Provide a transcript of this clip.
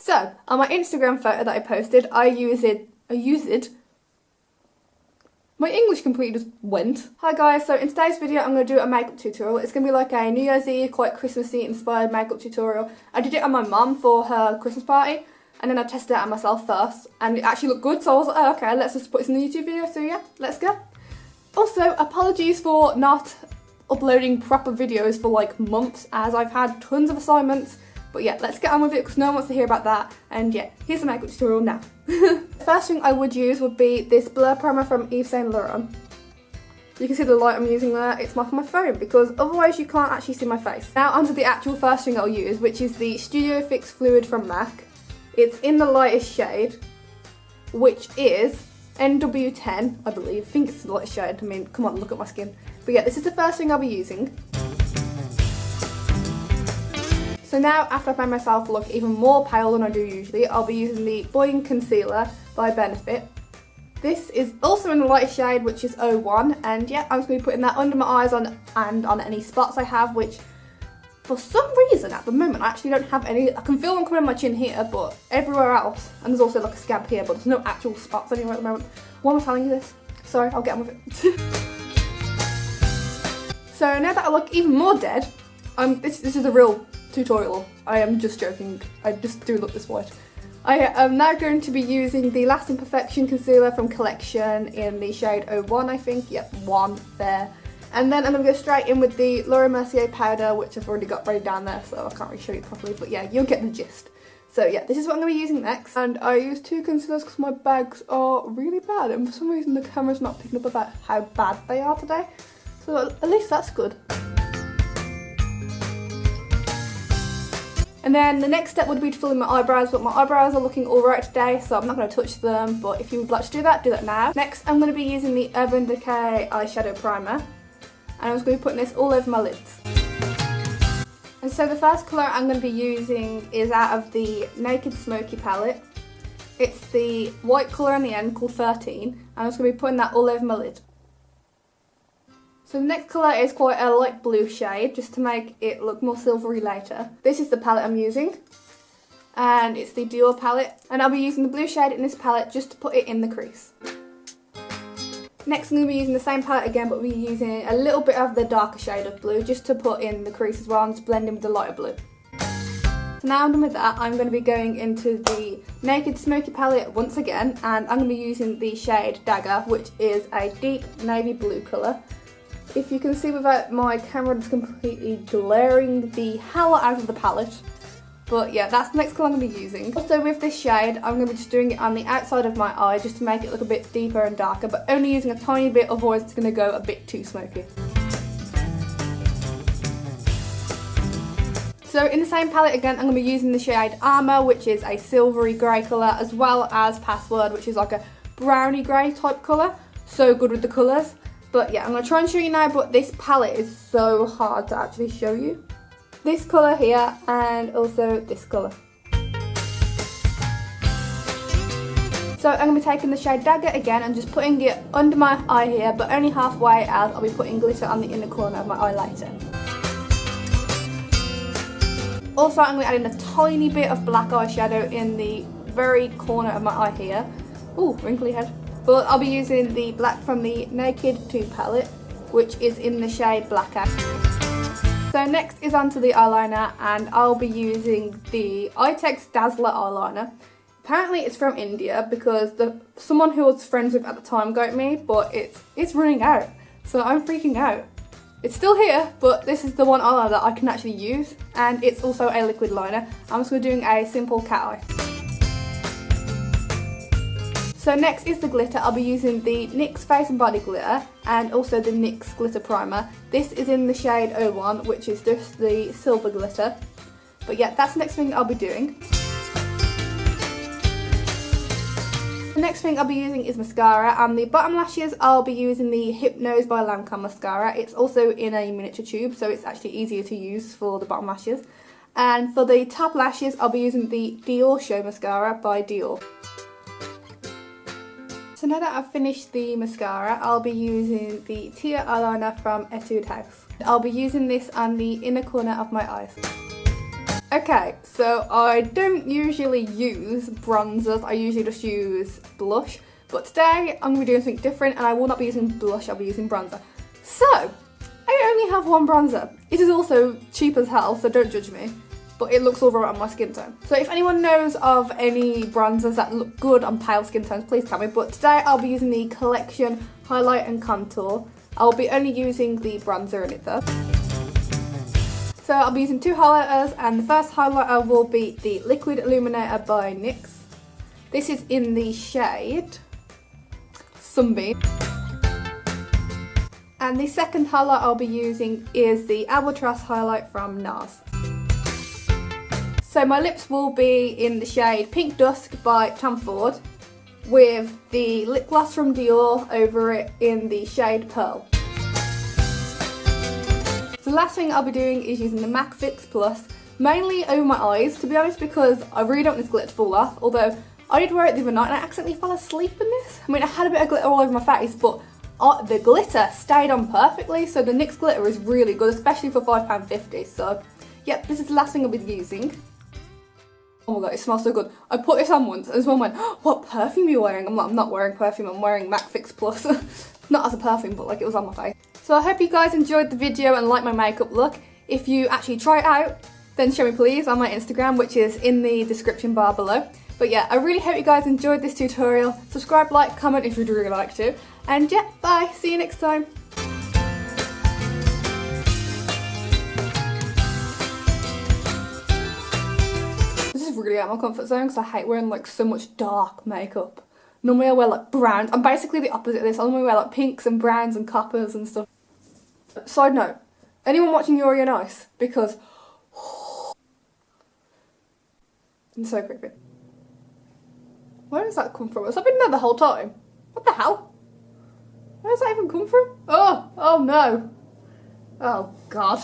So, on my Instagram photo that I posted, I used my English completely just went. Hi guys, so in today's video I'm going to do a makeup tutorial. It's going to be like a New Year's Eve, quite Christmassy inspired makeup tutorial. I did it on my mum for her Christmas party, and then I tested it on myself first, and it actually looked good, so I was like, oh, okay, let's just put this in the YouTube video, so yeah, let's go. Also, apologies for not uploading proper videos for like months, as I've had tons of assignments. But yeah, let's get on with it because no one wants to hear about that. And yeah, here's the makeup tutorial now. The first thing I would use would be this blur primer from Yves Saint Laurent. You can see the light I'm using there, it's off my phone because otherwise you can't actually see my face. Now onto the actual first thing I'll use, which is the Studio Fix Fluid from MAC. It's in the lightest shade, which is NW10, I believe. I think it's the lightest shade. I mean, come on, look at my skin. But yeah, this is the first thing I'll be using. So now, after I've made myself look even more pale than I do usually, I'll be using the Boing Concealer by Benefit. This is also in the lightest shade, which is 01, and yeah, I'm just going to be putting that under my eyes and on any spots I have, which for some reason at the moment I actually don't have any. I can feel them coming on my chin here, but everywhere else, and there's also like a scab here, but there's no actual spots anywhere at the moment. Why am I telling you this? Sorry, I'll get on with it. So now that I look even more dead, this is a real tutorial. I am just joking. I just do look this white. I am now going to be using the Lasting Perfection Concealer from Collection in the shade 01, I think. Yep, 1 there. And then I'm going to go straight in with the Laura Mercier powder, which I've already got ready down there, so I can't really show you properly. But yeah, you'll get the gist. So yeah, this is what I'm going to be using next. And I use 2 concealers because my bags are really bad. And for some reason the camera's not picking up about how bad they are today. So at least that's good. And then the next step would be to fill in my eyebrows, but my eyebrows are looking alright today, so I'm not going to touch them, but if you would like to do that now. Next, I'm going to be using the Urban Decay eyeshadow primer, and I'm just going to be putting this all over my lids. And so the first colour I'm going to be using is out of the Naked Smoky palette. It's the white colour on the end called 13, and I'm just going to be putting that all over my lid. So the next colour is quite a light blue shade, just to make it look more silvery later. This is the palette I'm using, and it's the Dior palette, and I'll be using the blue shade in this palette just to put it in the crease. Next I'm going to be using the same palette again, but we'll be using a little bit of the darker shade of blue just to put in the crease as well and just blend in with the lighter blue. So now I'm done with that, I'm going to be going into the Naked Smoky palette once again, and I'm going to be using the shade Dagger, which is a deep navy blue colour. If you can see without my camera, it's completely glaring the hell out of the palette. But yeah, that's the next colour I'm going to be using. Also with this shade, I'm going to be just doing it on the outside of my eye just to make it look a bit deeper and darker, but only using a tiny bit, otherwise it's going to go a bit too smoky. So in the same palette again, I'm going to be using the shade Armour, which is a silvery grey colour, as well as Password, which is like a browny grey type colour. So good with the colours. But yeah, I'm going to try and show you now, but this palette is so hard to actually show you. This colour here, and also this colour. So I'm going to be taking the shade Dagger again and just putting it under my eye here, but only halfway, as I'll be putting glitter on the inner corner of my eye later. Also, I'm going to be adding a tiny bit of black eyeshadow in the very corner of my eye here. Ooh, wrinkly head. But I'll be using the black from the Naked 2 palette, which is in the shade Black Ash. So next is onto the eyeliner, and I'll be using the Itex Dazzler eyeliner. Apparently it's from India because someone who I was friends with at the time got me, but it's running out. So I'm freaking out. It's still here, but this is the one eyeliner that I can actually use, and it's also a liquid liner. I'm just going to be doing a simple cat eye. So next is the glitter. I'll be using the NYX Face and Body Glitter and also the NYX Glitter Primer. This is in the shade 01, which is just the silver glitter. But yeah, that's the next thing I'll be doing. The next thing I'll be using is mascara. On the bottom lashes, I'll be using the Hypnose by Lancome mascara. It's also in a miniature tube, so it's actually easier to use for the bottom lashes. And for the top lashes, I'll be using the Dior Show Mascara by Dior. So now that I've finished the mascara, I'll be using the Tia eyeliner from Etude House. I'll be using this on the inner corner of my eyes. Okay, so I don't usually use bronzers, I usually just use blush. But today I'm going to be doing something different and I will not be using blush, I'll be using bronzer. So, I only have one bronzer. It is also cheap as hell, so don't judge me. But it looks all right on my skin tone. So if anyone knows of any bronzers that look good on pale skin tones, please tell me. But today I'll be using the Collection Highlight and Contour. I'll be only using the bronzer in it though. So I'll be using two highlighters, and the first highlighter will be the Liquid Illuminator by NYX. This is in the shade Sunbeam. And the second highlight I'll be using is the Albatross highlight from NARS. So my lips will be in the shade Pink Dusk by Tom Ford with the lip gloss from Dior over it in the shade Pearl. The last thing I'll be doing is using the MAC Fix Plus, mainly over my eyes, to be honest, because I really don't want this glitter to fall off, although I did wear it the other night and I accidentally fell asleep in this. I mean, I had a bit of glitter all over my face, but the glitter stayed on perfectly, so the NYX glitter is really good, especially for £5.50, so yep, this is the last thing I'll be using. Oh my god, it smells so good. I put this on once and someone went, oh, what perfume are you wearing? I'm like, I'm not wearing perfume, I'm wearing MAC Fix Plus. Not as a perfume, but like it was on my face. So I hope you guys enjoyed the video and liked my makeup look. If you actually try it out, then show me please on my Instagram, which is in the description bar below. But yeah, I really hope you guys enjoyed this tutorial. Subscribe, like, comment if you'd really like to. And yeah, bye, see you next time. This is really out of my comfort zone because I hate wearing like so much dark makeup. Normally I wear like browns. I'm basically the opposite of this. I normally wear like pinks and browns and coppers and stuff. Side note, anyone watching Yuri on Ice? Because it's so creepy. Where does that come from? Has that been there the whole time? What the hell? Where does that even come from? Oh no. Oh god.